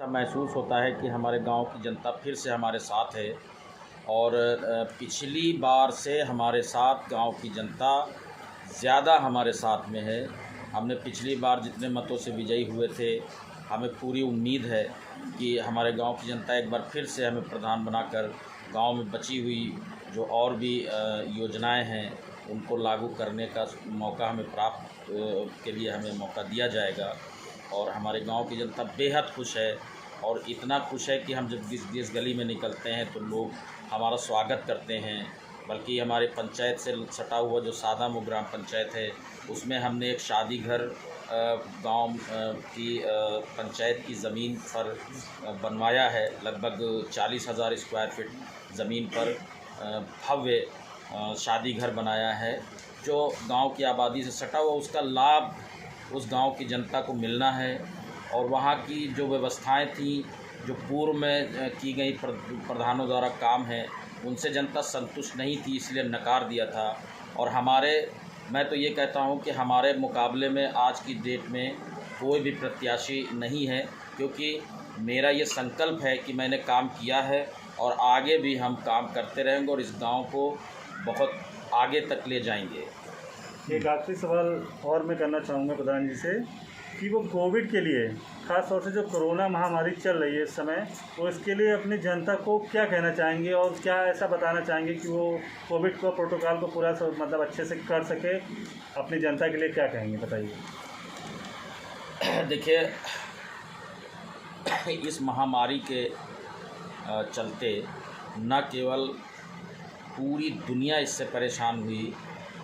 ऐसा महसूस होता है कि हमारे गांव की जनता फिर से हमारे साथ है और पिछली बार से हमारे साथ गांव की जनता ज़्यादा हमारे साथ में है। हमने पिछली बार जितने मतों से विजयी हुए थे, हमें पूरी उम्मीद है कि हमारे गांव की जनता एक बार फिर से हमें प्रधान बनाकर गांव में बची हुई जो और भी योजनाएं हैं उनको लागू करने का मौका हमें प्राप्त के लिए हमें मौका दिया जाएगा। और हमारे गांव की जनता बेहद खुश है और इतना खुश है कि हम जब जिस गली में निकलते हैं तो लोग हमारा स्वागत करते हैं। बल्कि हमारे पंचायत से सटा हुआ जो सादामू ग्राम पंचायत है उसमें हमने एक शादी घर गांव की पंचायत की ज़मीन पर बनवाया है। लगभग 40,000 स्क्वायर फीट ज़मीन पर भव्य शादी घर बनाया है जो गांव की आबादी से सटा हुआ। उसका लाभ उस गांव की जनता को मिलना है और वहाँ की जो व्यवस्थाएं थी, जो पूर्व में की गई प्रधानों द्वारा काम है, उनसे जनता संतुष्ट नहीं थी, इसलिए नकार दिया था। और मैं तो ये कहता हूँ कि हमारे मुकाबले में आज की डेट में कोई भी प्रत्याशी नहीं है, क्योंकि मेरा ये संकल्प है कि मैंने काम किया है और आगे भी हम काम करते रहेंगे और इस गांव को बहुत आगे तक ले जाएंगे। एक आखिरी सवाल और मैं करना चाहूँगा प्रधान जी से कि वो कोविड के लिए, ख़ास तौर से जो कोरोना महामारी चल रही है इस समय, वो इसके लिए अपनी जनता को क्या कहना चाहेंगे और क्या ऐसा बताना चाहेंगे कि वो कोविड को प्रोटोकॉल को पूरा मतलब अच्छे से कर सके? अपनी जनता के लिए क्या कहेंगे, बताइए। देखिए, इस महामारी के चलते न केवल पूरी दुनिया इससे परेशान हुई,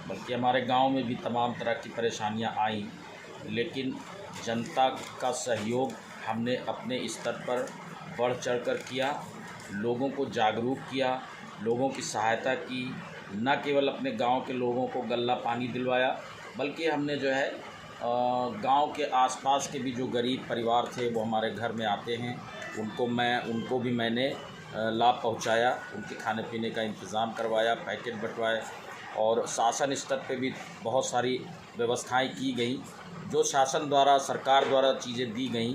बल्कि हमारे गांव में भी तमाम तरह की परेशानियां आईं। लेकिन जनता का सहयोग हमने अपने स्तर पर बढ़ चढ़कर किया, लोगों को जागरूक किया, लोगों की सहायता की। न केवल अपने गांव के लोगों को गल्ला पानी दिलवाया, बल्कि हमने जो है गांव के आसपास के भी जो गरीब परिवार थे वो हमारे घर में आते हैं, उनको भी मैंने लाभ पहुंचाया, उनके खाने पीने का इंतज़ाम करवाया, पैकेट बंटवाए। और शासन स्तर पे भी बहुत सारी व्यवस्थाएं की गई, जो शासन द्वारा, सरकार द्वारा चीज़ें दी गई,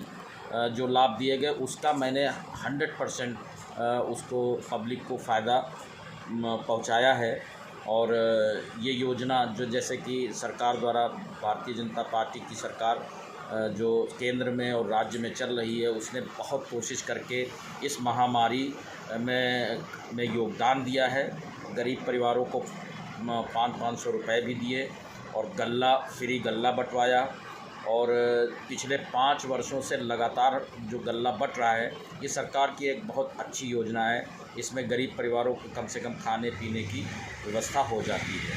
जो लाभ दिए गए, उसका मैंने 100% उसको पब्लिक को फ़ायदा पहुंचाया है। और ये योजना जो जैसे कि सरकार द्वारा, भारतीय जनता पार्टी की सरकार जो केंद्र में और राज्य में चल रही है, उसने बहुत कोशिश करके इस महामारी में योगदान दिया है। गरीब परिवारों को 500 रुपये भी दिए और फ्री गल्ला बंटवाया। और पिछले 5 वर्षों से लगातार जो गल्ला बंट रहा है, ये सरकार की एक बहुत अच्छी योजना है। इसमें गरीब परिवारों को कम से कम खाने पीने की व्यवस्था हो जाती है।